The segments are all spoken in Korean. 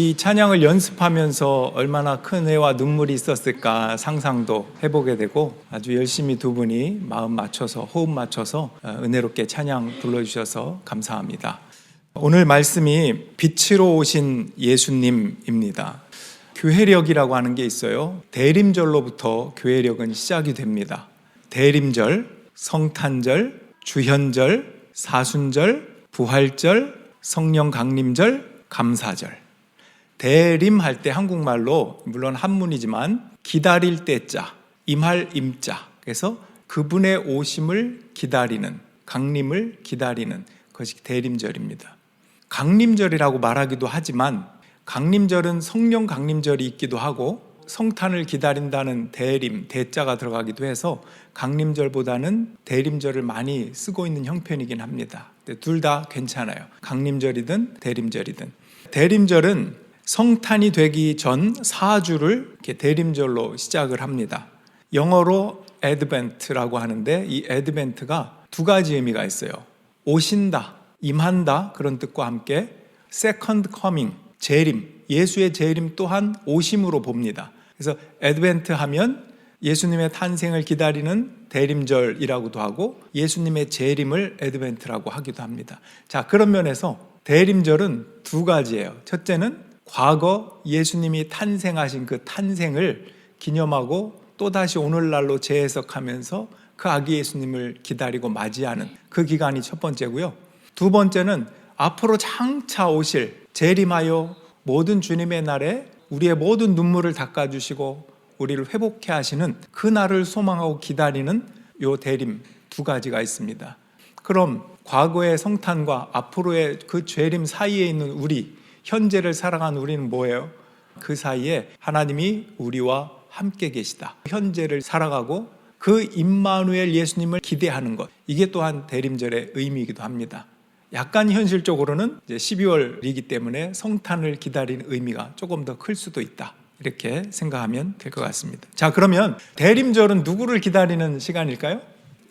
이 찬양을 연습하면서 얼마나 큰 애와 눈물이 있었을까 상상도 해보게 되고, 아주 열심히 두 분이 마음 맞춰서 호흡 맞춰서 은혜롭게 찬양 불러주셔서 감사합니다. 오늘 말씀이 빛으로 오신 예수님입니다. 교회력이라고 하는 게 있어요. 대림절로부터 교회력은 시작이 됩니다. 대림절, 성탄절, 주현절, 사순절, 부활절, 성령 강림절, 감사절. 대림할 때 한국말로 물론 한문이지만 기다릴 때자, 임할 임자. 그래서 그분의 오심을 기다리는, 강림을 기다리는 것이 대림절입니다. 강림절이라고 말하기도 하지만 강림절은 성령 강림절이 있기도 하고 성탄을 기다린다는 대림, 대자가 들어가기도 해서 강림절보다는 대림절을 많이 쓰고 있는 형편이긴 합니다. 둘 다 괜찮아요. 강림절이든 대림절이든. 대림절은 성탄이 되기 전 4주를 이렇게 대림절로 시작을 합니다. 영어로 애드벤트라고 하는데 이 애드벤트가 두 가지 의미가 있어요. 오신다, 임한다 그런 뜻과 함께 세컨드 커밍, 재림, 예수의 재림 또한 오심으로 봅니다. 그래서 애드벤트 하면 예수님의 탄생을 기다리는 대림절이라고도 하고 예수님의 재림을 애드벤트라고 하기도 합니다. 자, 그런 면에서 대림절은 두 가지예요. 첫째는 과거 예수님이 탄생하신 그 탄생을 기념하고 또다시 오늘날로 재해석하면서 그 아기 예수님을 기다리고 맞이하는 그 기간이 첫 번째고요. 두 번째는 앞으로 장차 오실 재림하여 모든 주님의 날에 우리의 모든 눈물을 닦아주시고 우리를 회복해 하시는 그 날을 소망하고 기다리는 요 대림 두 가지가 있습니다. 그럼 과거의 성탄과 앞으로의 그 재림 사이에 있는 우리, 현재를 살아가는 우리는 뭐예요? 그 사이에 하나님이 우리와 함께 계시다. 현재를 살아가고 그 임마누엘 예수님을 기대하는 것. 이게 또한 대림절의 의미이기도 합니다. 약간 현실적으로는 이제 12월이기 때문에 성탄을 기다리는 의미가 조금 더 클 수도 있다. 이렇게 생각하면 될 것 같습니다. 자, 그러면 대림절은 누구를 기다리는 시간일까요?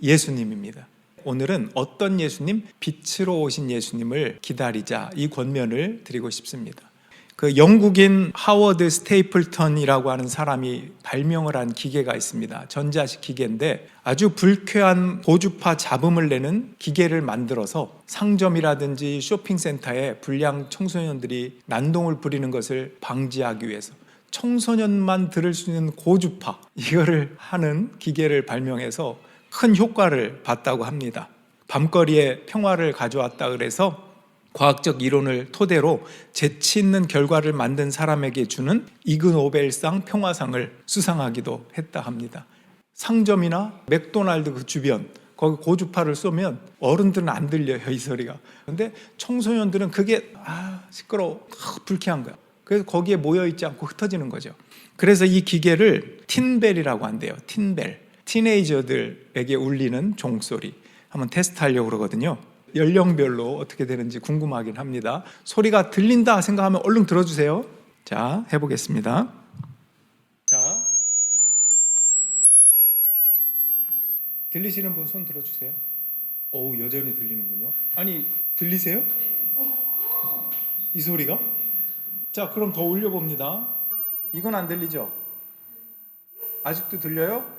예수님입니다. 오늘은 어떤 예수님? 빛으로 오신 예수님을 기다리자, 이 권면을 드리고 싶습니다. 그 영국인 하워드 스테이플턴이라고 하는 사람이 발명을 한 기계가 있습니다. 전자식 기계인데 아주 불쾌한 고주파 잡음을 내는 기계를 만들어서 상점이라든지 쇼핑센터에 불량 청소년들이 난동을 부리는 것을 방지하기 위해서 청소년만 들을 수 있는 고주파, 이거를 하는 기계를 발명해서 큰 효과를 봤다고 합니다. 밤거리에 평화를 가져왔다 그래서 과학적 이론을 토대로 재치 있는 결과를 만든 사람에게 주는 이그노벨상 평화상을 수상하기도 했다 합니다. 상점이나 맥도날드 그 주변 거기 고주파를 쏘면 어른들은 안 들려요, 이 소리가. 그런데 청소년들은 그게 시끄러워, 불쾌한 거야. 그래서 거기에 모여있지 않고 흩어지는 거죠. 그래서 이 기계를 틴벨이라고 한대요. 틴벨. 티네이저들에게 울리는 종소리. 한번 테스트하려고 그러거든요. 연령별로 어떻게 되는지 궁금하긴 합니다. 소리가 들린다 생각하면 얼른 들어주세요. 자, 해보겠습니다. 자, 들리시는 분 손 들어주세요. 오, 여전히 들리는군요. 아니, 들리세요? 이 소리가? 자, 그럼 더 올려봅니다. 이건 안 들리죠? 아직도 들려요?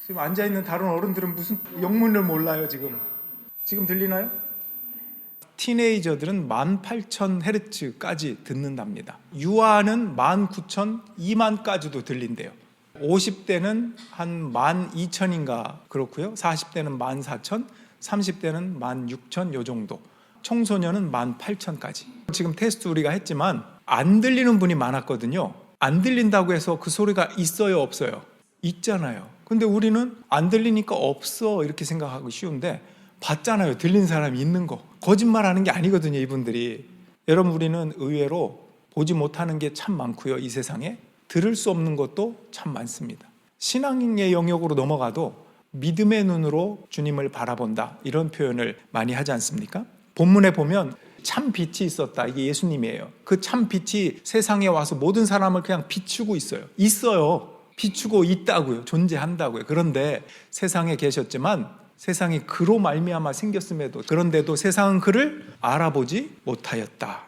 지금 앉아있는 다른 어른들은 무슨 영문을 몰라요, 지금. 지금 들리나요? 티네이저들은 18,000Hz까지 듣는답니다. 유아는 19,000, 2만까지도 들린대요. 50대는 한 12,000인가 그렇고요. 40대는 14,000, 30대는 16,000 요 정도. 청소년은 18,000까지. 지금 테스트 우리가 했지만 안 들리는 분이 많았거든요. 안 들린다고 해서 그 소리가 있어요, 없어요? 있잖아요. 근데 우리는 안 들리니까 없어 이렇게 생각하기 쉬운데 봤잖아요. 들린 사람이 있는 거. 거짓말하는 게 아니거든요, 이분들이. 여러분, 우리는 의외로 보지 못하는 게 참 많고요, 이 세상에. 들을 수 없는 것도 참 많습니다. 신앙의 영역으로 넘어가도 믿음의 눈으로 주님을 바라본다, 이런 표현을 많이 하지 않습니까? 본문에 보면 참 빛이 있었다, 이게 예수님이에요. 그 참 빛이 세상에 와서 모든 사람을 그냥 비추고 있어요. 비추고 있다고요. 존재한다고요. 그런데 세상에 계셨지만 세상이 그로 말미암아 생겼음에도, 그런데도 세상은 그를 알아보지 못하였다.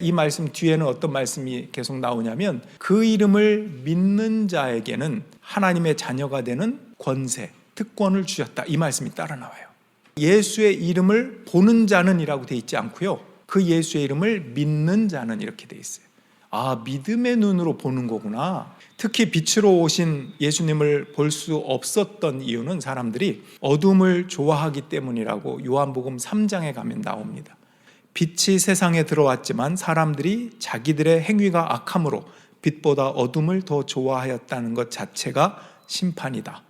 이 말씀 뒤에는 어떤 말씀이 계속 나오냐면 그 이름을 믿는 자에게는 하나님의 자녀가 되는 권세, 특권을 주셨다. 이 말씀이 따라 나와요. 예수의 이름을 보는 자는 이라고 돼 있지 않고요. 그 예수의 이름을 믿는 자는 이렇게 돼 있어요. 아, 믿음의 눈으로 보는 거구나. 특히 빛으로 오신 예수님을 볼 수 없었던 이유는 사람들이 어둠을 좋아하기 때문이라고 요한복음 3장에 가면 나옵니다. 빛이 세상에 들어왔지만 사람들이 자기들의 행위가 악함으로 빛보다 어둠을 더 좋아하였다는 것 자체가 심판이다.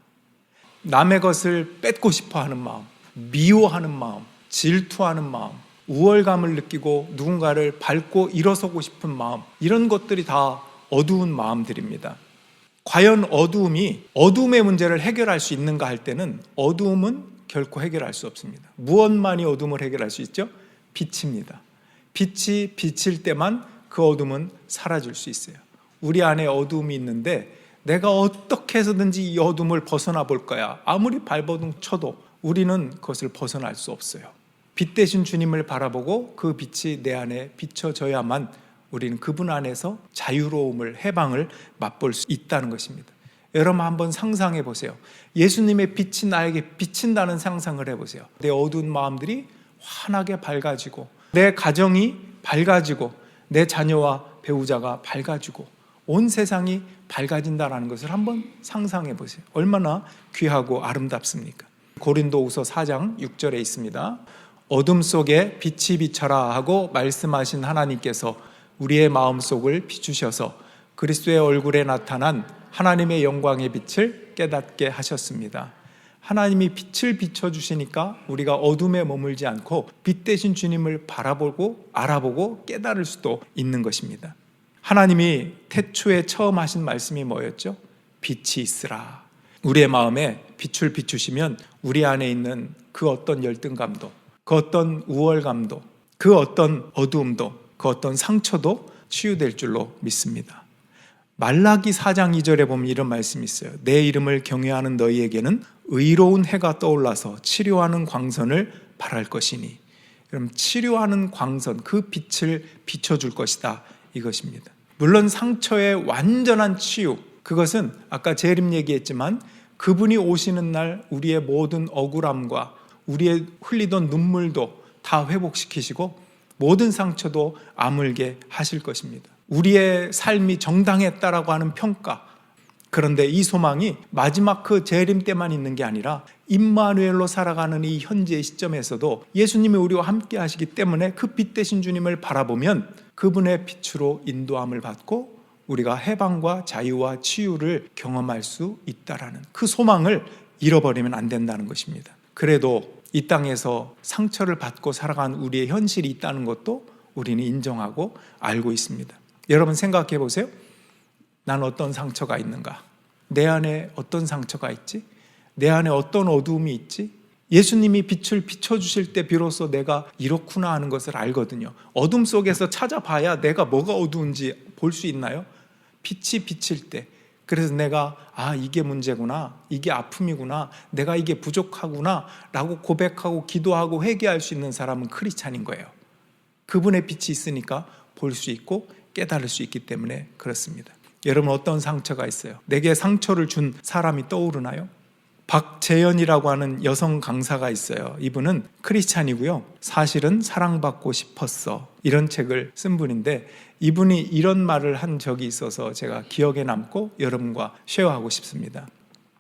남의 것을 뺏고 싶어 하는 마음, 미워하는 마음, 질투하는 마음, 우월감을 느끼고 누군가를 밟고 일어서고 싶은 마음, 이런 것들이 다 어두운 마음들입니다. 과연 어두움의 문제를 해결할 수 있는가 할 때는 어두움은 결코 해결할 수 없습니다. 무엇만이 어둠을 해결할 수 있죠? 빛입니다. 빛이 비칠 때만 그 어둠은 사라질 수 있어요. 우리 안에 어둠이 있는데 내가 어떻게 해서든지 이 어둠을 벗어나 볼 거야. 아무리 발버둥 쳐도 우리는 그것을 벗어날 수 없어요. 빛 대신 주님을 바라보고 그 빛이 내 안에 비춰져야만 우리는 그분 안에서 자유로움을, 해방을 맛볼 수 있다는 것입니다. 여러분 한번 상상해 보세요. 예수님의 빛이 나에게 비친다는 상상을 해보세요. 내 어두운 마음들이 환하게 밝아지고, 내 가정이 밝아지고, 내 자녀와 배우자가 밝아지고, 온 세상이 밝아진다는 것을 한번 상상해 보세요. 얼마나 귀하고 아름답습니까? 고린도후서 4장 6절에 있습니다. 어둠 속에 빛이 비쳐라 하고 말씀하신 하나님께서 우리의 마음속을 비추셔서 그리스도의 얼굴에 나타난 하나님의 영광의 빛을 깨닫게 하셨습니다. 하나님이 빛을 비춰주시니까 우리가 어둠에 머물지 않고 빛 대신 주님을 바라보고 알아보고 깨달을 수도 있는 것입니다. 하나님이 태초에 처음 하신 말씀이 뭐였죠? 빛이 있으라. 우리의 마음에 빛을 비추시면 우리 안에 있는 그 어떤 열등감도, 그 어떤 우월감도, 그 어떤 어두움도, 그 어떤 상처도 치유될 줄로 믿습니다. 말라기 4장 2절에 보면 이런 말씀이 있어요. 내 이름을 경외하는 너희에게는 의로운 해가 떠올라서 치료하는 광선을 발할 것이니. 그럼 치료하는 광선, 그 빛을 비춰줄 것이다, 이것입니다. 물론 상처의 완전한 치유, 그것은 아까 재림 얘기했지만 그분이 오시는 날 우리의 모든 억울함과 우리의 흘리던 눈물도 다 회복시키시고 모든 상처도 아물게 하실 것입니다. 우리의 삶이 정당했다라고 하는 평가, 그런데 이 소망이 마지막 그 재림 때만 있는 게 아니라 임마누엘로 살아가는 이 현재의 시점에서도 예수님이 우리와 함께 하시기 때문에 그 빛 대신 주님을 바라보면 그분의 빛으로 인도함을 받고 우리가 해방과 자유와 치유를 경험할 수 있다라는 그 소망을 잃어버리면 안 된다는 것입니다. 그래도 이 땅에서 상처를 받고 살아간 우리의 현실이 있다는 것도 우리는 인정하고 알고 있습니다. 여러분 생각해 보세요. 난 어떤 상처가 있는가? 내 안에 어떤 상처가 있지? 내 안에 어떤 어두움이 있지? 예수님이 빛을 비춰주실 때 비로소 내가 이렇구나 하는 것을 알거든요. 어둠 속에서 찾아봐야 내가 뭐가 어두운지 볼 수 있나요? 빛이 비칠 때, 그래서 내가 이게 문제구나, 이게 아픔이구나, 내가 이게 부족하구나 라고 고백하고 기도하고 회개할 수 있는 사람은 크리스찬인 거예요. 그분의 빛이 있으니까 볼 수 있고 깨달을 수 있기 때문에 그렇습니다. 여러분 어떤 상처가 있어요? 내게 상처를 준 사람이 떠오르나요? 박재연이라고 하는 여성 강사가 있어요. 이분은 크리스찬이고요. 사실은 사랑받고 싶었어, 이런 책을 쓴 분인데 이분이 이런 말을 한 적이 있어서 제가 기억에 남고 여러분과 쉐어하고 싶습니다.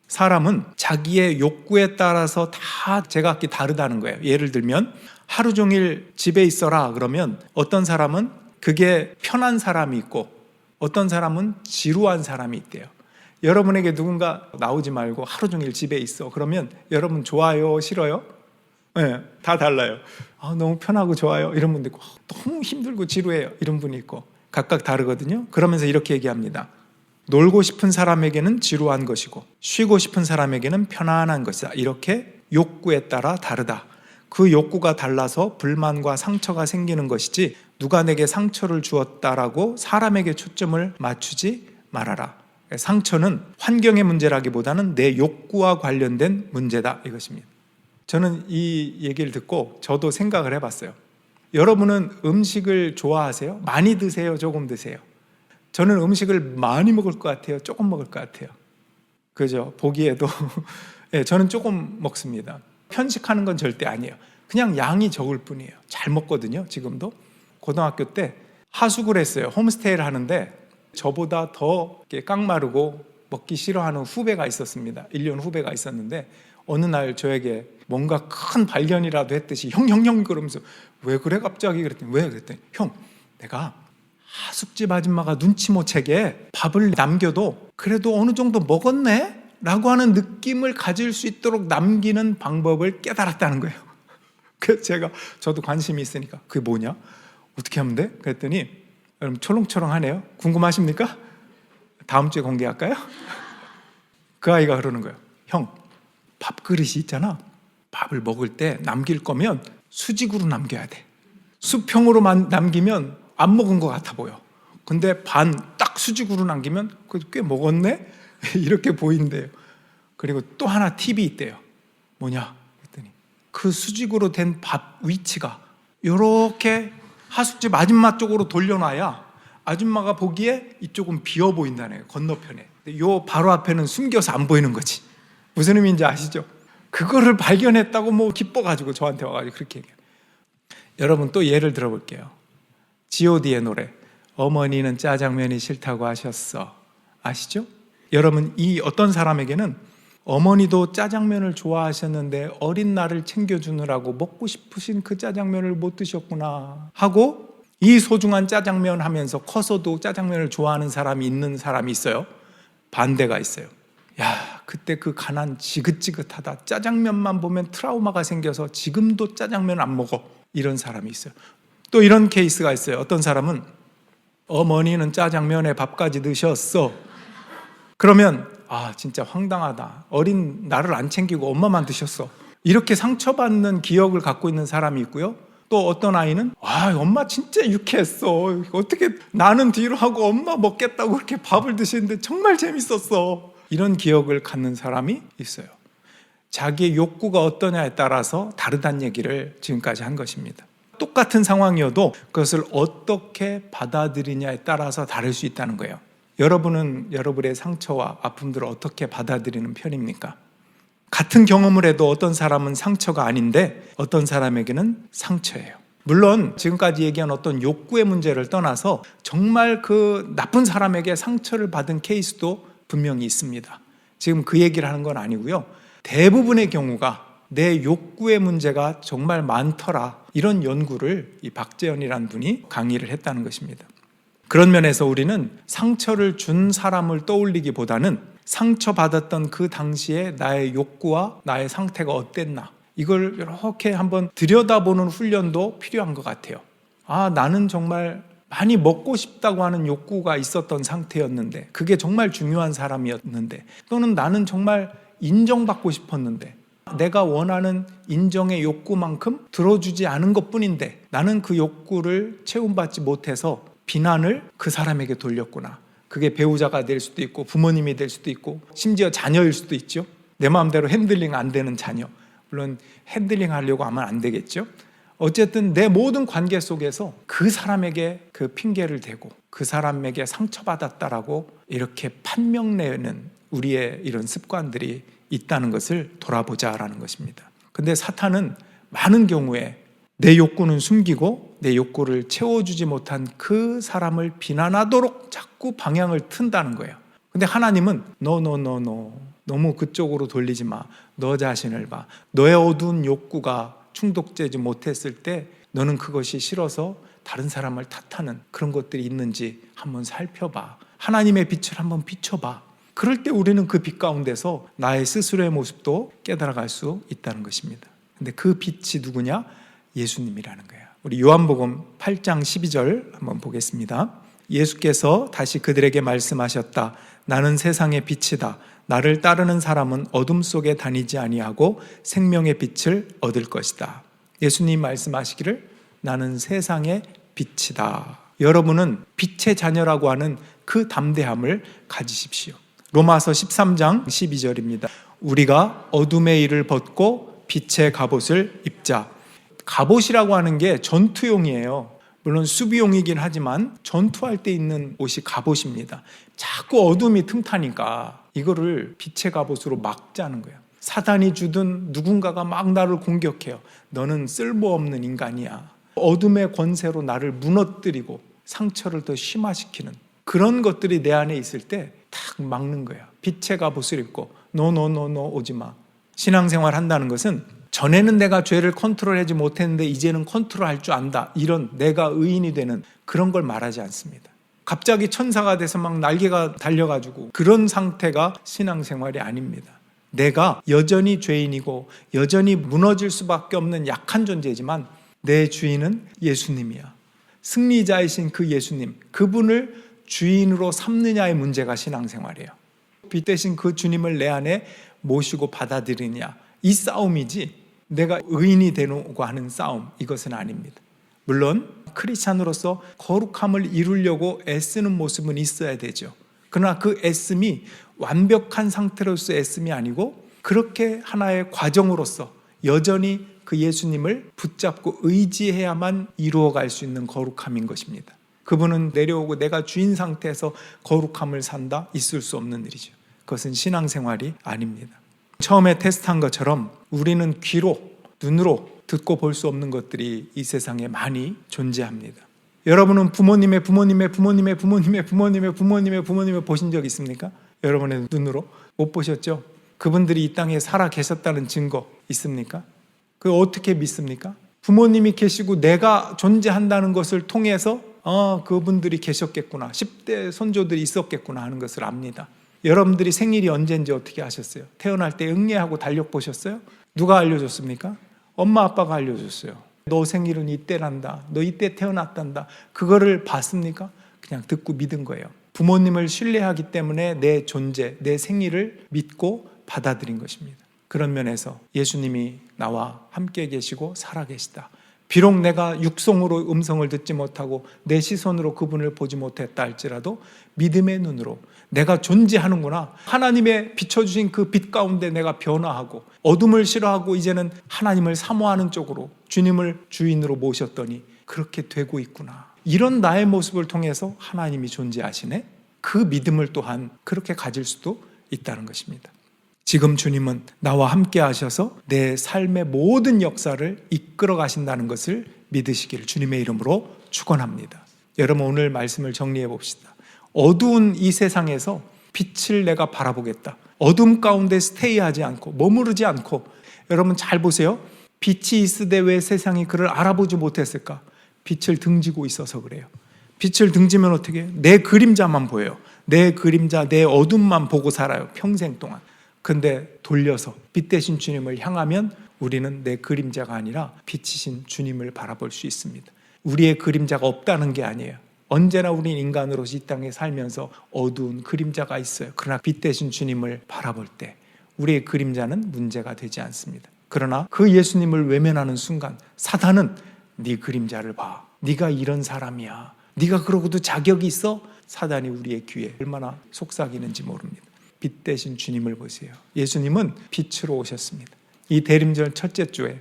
사람은 자기의 욕구에 따라서 다 제각기 다르다는 거예요. 예를 들면 하루 종일 집에 있어라 그러면 어떤 사람은 그게 편한 사람이 있고 어떤 사람은 지루한 사람이 있대요. 여러분에게 누군가 나오지 말고 하루 종일 집에 있어 그러면 여러분 좋아요, 싫어요? 네, 다 달라요. 너무 편하고 좋아요 이런 분도 있고 너무 힘들고 지루해요 이런 분이 있고 각각 다르거든요. 그러면서 이렇게 얘기합니다. 놀고 싶은 사람에게는 지루한 것이고 쉬고 싶은 사람에게는 편안한 것이다. 이렇게 욕구에 따라 다르다. 그 욕구가 달라서 불만과 상처가 생기는 것이지 누가 내게 상처를 주었다라고 사람에게 초점을 맞추지 말아라. 상처는 환경의 문제라기보다는 내 욕구와 관련된 문제다, 이것입니다. 저는 이 얘기를 듣고 저도 생각을 해봤어요. 여러분은 음식을 좋아하세요? 많이 드세요? 조금 드세요? 저는 음식을 많이 먹을 것 같아요? 조금 먹을 것 같아요? 그죠? 보기에도 네, 저는 조금 먹습니다. 편식하는 건 절대 아니에요. 그냥 양이 적을 뿐이에요. 잘 먹거든요. 지금도. 고등학교 때 하숙을 했어요. 홈스테이를 하는데 저보다 더 깡마르고 먹기 싫어하는 후배가 있었습니다. 1년 후배가 있었는데 어느 날 저에게 뭔가 큰 발견이라도 했듯이 형 그러면서 왜 그래 갑자기 그랬더니 왜 그랬더니 형 내가 하숙집 아줌마가 눈치 못 채게 밥을 남겨도 그래도 어느 정도 먹었네? 라고 하는 느낌을 가질 수 있도록 남기는 방법을 깨달았다는 거예요. 그래서 저도 관심이 있으니까 그게 뭐냐? 어떻게 하면 돼? 그랬더니 여러분 초롱초롱하네요. 궁금하십니까? 다음 주에 공개할까요? 그 아이가 그러는 거예요. 형, 밥그릇이 있잖아. 밥을 먹을 때 남길 거면 수직으로 남겨야 돼. 수평으로만 남기면 안 먹은 것 같아 보여. 근데 반 딱 수직으로 남기면 그래도 꽤 먹었네? 이렇게 보인대요. 그리고 또 하나 팁이 있대요. 뭐냐? 그랬더니 그 수직으로 된 밥 위치가 이렇게 하숙집 아줌마 쪽으로 돌려놔야 아줌마가 보기에 이쪽은 비어 보인다네요. 건너편에. 요 바로 앞에는 숨겨서 안 보이는 거지. 무슨 의미인지 아시죠? 그거를 발견했다고 뭐 기뻐가지고 저한테 와가지고 그렇게 얘기해요. 여러분 또 예를 들어볼게요. G.O.D의 노래 어머니는 짜장면이 싫다고 하셨어. 아시죠? 여러분 이 어떤 사람에게는 어머니도 짜장면을 좋아하셨는데 어린 나를 챙겨주느라고 먹고 싶으신 그 짜장면을 못 드셨구나 하고 이 소중한 짜장면 하면서 커서도 짜장면을 좋아하는 사람이 있는 사람이 있어요. 반대가 있어요. 야, 그때 그 가난 지긋지긋하다. 짜장면만 보면 트라우마가 생겨서 지금도 짜장면 안 먹어. 이런 사람이 있어요. 또 이런 케이스가 있어요. 어떤 사람은 어머니는 짜장면에 밥까지 드셨어. 그러면 진짜 황당하다. 어린 나를 안 챙기고 엄마만 드셨어. 이렇게 상처받는 기억을 갖고 있는 사람이 있고요. 또 어떤 아이는 엄마 진짜 유쾌했어. 어떻게 나는 뒤로 하고 엄마 먹겠다고 그렇게 밥을 드시는데 정말 재밌었어. 이런 기억을 갖는 사람이 있어요. 자기의 욕구가 어떠냐에 따라서 다르다는 얘기를 지금까지 한 것입니다. 똑같은 상황이어도 그것을 어떻게 받아들이냐에 따라서 다를 수 있다는 거예요. 여러분은 여러분의 상처와 아픔들을 어떻게 받아들이는 편입니까? 같은 경험을 해도 어떤 사람은 상처가 아닌데 어떤 사람에게는 상처예요. 물론 지금까지 얘기한 어떤 욕구의 문제를 떠나서 정말 그 나쁜 사람에게 상처를 받은 케이스도 분명히 있습니다. 지금 그 얘기를 하는 건 아니고요. 대부분의 경우가 내 욕구의 문제가 정말 많더라. 이런 연구를 이 박재현이라는 분이 강의를 했다는 것입니다. 그런 면에서 우리는 상처를 준 사람을 떠올리기보다는 상처받았던 그 당시에 나의 욕구와 나의 상태가 어땠나 이걸 이렇게 한번 들여다보는 훈련도 필요한 것 같아요. 나는 정말 많이 먹고 싶다고 하는 욕구가 있었던 상태였는데 그게 정말 중요한 사람이었는데 또는 나는 정말 인정받고 싶었는데 내가 원하는 인정의 욕구만큼 들어주지 않은 것뿐인데 나는 그 욕구를 채움받지 못해서 비난을 그 사람에게 돌렸구나. 그게 배우자가 될 수도 있고 부모님이 될 수도 있고 심지어 자녀일 수도 있죠. 내 마음대로 핸들링 안 되는 자녀. 물론 핸들링 하려고 하면 안 되겠죠. 어쨌든 내 모든 관계 속에서 그 사람에게 그 핑계를 대고 그 사람에게 상처받았다라고 이렇게 판명내는 우리의 이런 습관들이 있다는 것을 돌아보자라는 것입니다. 근데 사탄은 많은 경우에 내 욕구는 숨기고 내 욕구를 채워주지 못한 그 사람을 비난하도록 자꾸 방향을 튼다는 거예요. 근데 하나님은 너무 그쪽으로 돌리지 마. 너 자신을 봐. 너의 어두운 욕구가 충족되지 못했을 때 너는 그것이 싫어서 다른 사람을 탓하는 그런 것들이 있는지 한번 살펴봐. 하나님의 빛을 한번 비춰봐. 그럴 때 우리는 그 빛 가운데서 나의 스스로의 모습도 깨달아갈 수 있다는 것입니다. 근데 그 빛이 누구냐? 예수님이라는 거예요. 우리 요한복음 8장 12절 한번 보겠습니다. 예수께서 다시 그들에게 말씀하셨다. 나는 세상의 빛이다. 나를 따르는 사람은 어둠 속에 다니지 아니하고 생명의 빛을 얻을 것이다. 예수님 말씀하시기를 나는 세상의 빛이다. 여러분은 빛의 자녀라고 하는 그 담대함을 가지십시오. 로마서 13장 12절입니다. 우리가 어둠의 일을 벗고 빛의 갑옷을 입자. 갑옷이라고 하는 게 전투용이에요. 물론 수비용이긴 하지만 전투할 때 입는 옷이 갑옷입니다. 자꾸 어둠이 틈타니까 이거를 빛의 갑옷으로 막자는 거예요. 사단이 주든 누군가가 막 나를 공격해요. 너는 쓸모없는 인간이야. 어둠의 권세로 나를 무너뜨리고 상처를 더 심화시키는 그런 것들이 내 안에 있을 때 탁 막는 거야. 빛의 갑옷을 입고 너 오지 마. 신앙생활 한다는 것은 전에는 내가 죄를 컨트롤하지 못했는데 이제는 컨트롤할 줄 안다. 이런 내가 의인이 되는 그런 걸 말하지 않습니다. 갑자기 천사가 돼서 막 날개가 달려가지고 그런 상태가 신앙생활이 아닙니다. 내가 여전히 죄인이고 여전히 무너질 수밖에 없는 약한 존재지만 내 주인은 예수님이야. 승리자이신 그 예수님, 그분을 주인으로 삼느냐의 문제가 신앙생활이에요. 빛 대신 그 주님을 내 안에 모시고 받아들이냐, 이 싸움이지 내가 의인이 되려고 하는 싸움, 이것은 아닙니다. 물론 크리스찬으로서 거룩함을 이루려고 애쓰는 모습은 있어야 되죠. 그러나 그 애씀이 완벽한 상태로서 애씀이 아니고 그렇게 하나의 과정으로서 여전히 그 예수님을 붙잡고 의지해야만 이루어갈 수 있는 거룩함인 것입니다. 그분은 내려오고 내가 주인 상태에서 거룩함을 산다? 있을 수 없는 일이죠. 그것은 신앙생활이 아닙니다. 처음에 테스트한 것처럼 우리는 귀로, 눈으로 듣고 볼 수 없는 것들이 이 세상에 많이 존재합니다. 여러분은 부모님의 보신 적 있습니까? 여러분의 눈으로 못 보셨죠? 그분들이 이 땅에 살아 계셨다는 증거 있습니까? 그거 어떻게 믿습니까? 부모님이 계시고 내가 존재한다는 것을 통해서 그분들이 계셨겠구나, 10대 손조들이 있었겠구나 하는 것을 압니다. 여러분들이 생일이 언제인지 어떻게 아셨어요? 태어날 때 응애하고 달력 보셨어요? 누가 알려줬습니까? 엄마 아빠가 알려줬어요. 너 생일은 이때란다, 너 이때 태어났단다. 그거를 봤습니까? 그냥 듣고 믿은 거예요. 부모님을 신뢰하기 때문에 내 존재, 내 생일을 믿고 받아들인 것입니다. 그런 면에서 예수님이 나와 함께 계시고 살아계시다. 비록 내가 육성으로 음성을 듣지 못하고 내 시선으로 그분을 보지 못했다 할지라도 믿음의 눈으로 내가 존재하는구나, 하나님의 비춰주신 그 빛 가운데 내가 변화하고 어둠을 싫어하고 이제는 하나님을 사모하는 쪽으로 주님을 주인으로 모셨더니 그렇게 되고 있구나, 이런 나의 모습을 통해서 하나님이 존재하시네, 그 믿음을 또한 그렇게 가질 수도 있다는 것입니다. 지금 주님은 나와 함께 하셔서 내 삶의 모든 역사를 이끌어 가신다는 것을 믿으시기를 주님의 이름으로 축원합니다. 여러분, 오늘 말씀을 정리해 봅시다. 어두운 이 세상에서 빛을 내가 바라보겠다. 어둠 가운데 스테이하지 않고 머무르지 않고, 여러분 잘 보세요. 빛이 있으되 왜 세상이 그를 알아보지 못했을까? 빛을 등지고 있어서 그래요. 빛을 등지면 어떻게 해요? 내 그림자만 보여요. 내 그림자, 내 어둠만 보고 살아요, 평생 동안. 근데 돌려서 빛 대신 주님을 향하면 우리는 내 그림자가 아니라 빛이신 주님을 바라볼 수 있습니다. 우리의 그림자가 없다는 게 아니에요. 언제나 우린 인간으로서 이 땅에 살면서 어두운 그림자가 있어요. 그러나 빛 대신 주님을 바라볼 때 우리의 그림자는 문제가 되지 않습니다. 그러나 그 예수님을 외면하는 순간 사단은 네 그림자를 봐, 네가 이런 사람이야, 네가 그러고도 자격이 있어? 사단이 우리의 귀에 얼마나 속삭이는지 모릅니다. 빛 대신 주님을 보세요. 예수님은 빛으로 오셨습니다. 이 대림절 첫째 주에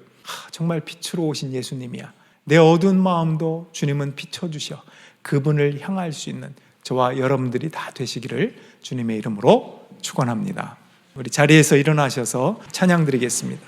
정말 빛으로 오신 예수님이야. 내 어두운 마음도 주님은 비춰주셔 그분을 향할 수 있는 저와 여러분들이 다 되시기를 주님의 이름으로 축원합니다. 우리 자리에서 일어나셔서 찬양 드리겠습니다.